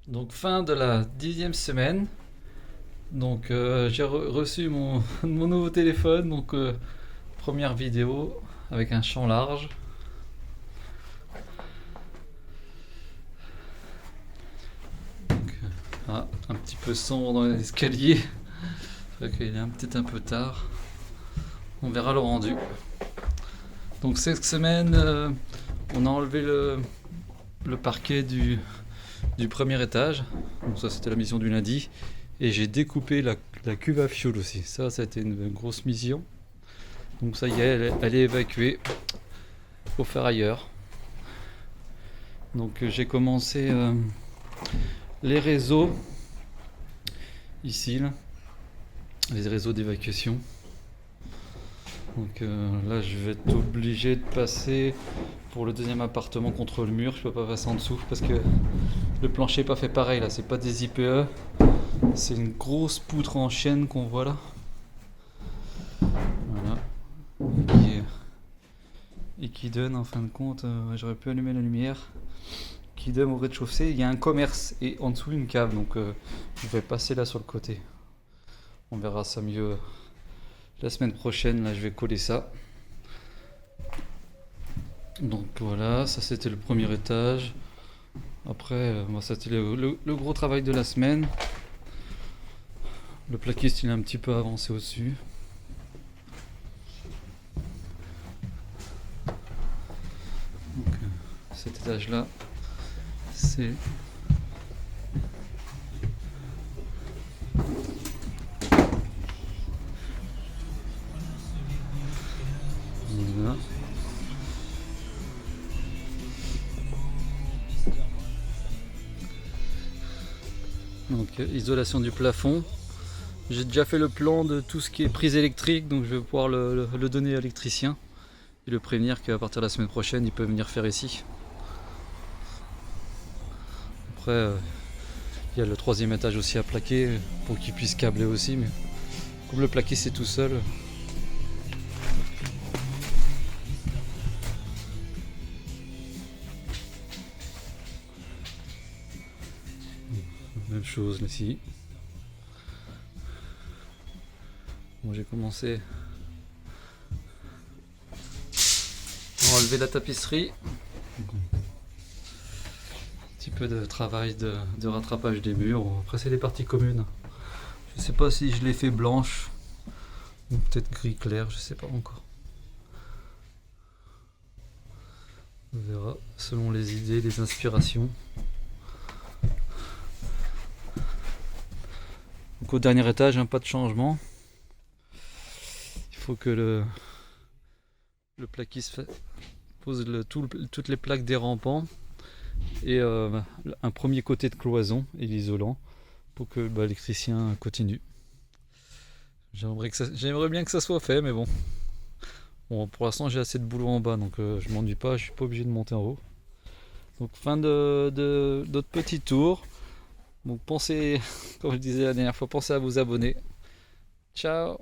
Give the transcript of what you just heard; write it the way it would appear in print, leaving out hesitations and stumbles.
Donc fin de la 10e semaine. Donc j'ai reçu mon nouveau téléphone. Donc première vidéo avec un champ large. Donc, un petit peu sombre dans les escaliers. C'est vrai qu'il est peut-être un peu tard. On verra le rendu. Donc cette semaine, on a enlevé le parquet du premier étage. Donc ça c'était la mission du lundi. Et j'ai découpé la cuve à fioul aussi. Ça a été une grosse mission. Donc ça y est, elle est évacuée. Faut faire ailleurs. Donc j'ai commencé les réseaux ici, là. Les réseaux d'évacuation. Donc là je vais être obligé de passer pour le deuxième appartement contre le mur. Je peux pas passer en dessous parce que le plancher n'est pas fait pareil là. C'est pas des IPE. C'est une grosse poutre en chaîne qu'on voit là. Voilà. Et qui donne en fin de compte, j'aurais pu allumer la lumière, qui donne au rez-de-chaussée. Il y a un commerce et en dessous une cave, donc je vais passer là sur le côté. On verra ça mieux la semaine prochaine. Là je vais coller ça. Donc voilà, ça c'était le premier étage. Après, c'était le gros travail de la semaine. Le plaquiste il est un petit peu avancé au-dessus. Donc, cet étage là, c'est voilà. Donc isolation du plafond. J'ai déjà fait le plan de tout ce qui est prise électrique, donc je vais pouvoir le donner à l'électricien et le prévenir qu'à partir de la semaine prochaine il peut venir faire ici. Après il y a le troisième étage aussi à plaquer pour qu'il puisse câbler aussi, mais comme le plaquer c'est tout seul. Même chose ici. Bon, j'ai commencé à enlever la tapisserie. Un petit peu de travail de rattrapage des murs. Après c'est les parties communes. Je sais pas si je l'ai fait blanche ou peut-être gris clair, je sais pas encore. On verra selon les idées, les inspirations. Donc au dernier étage, pas de changement. Il faut que le plaquiste pose toutes les plaques des rampants et un premier côté de cloison et l'isolant pour que l'électricien continue. J'aimerais bien que ça soit fait, mais bon. Bon, pour l'instant j'ai assez de boulot en bas, donc je m'ennuie pas, je suis pas obligé de monter en haut. Donc fin de notre petit tour. Donc pensez, comme je disais la dernière fois, pensez à vous abonner. Ciao.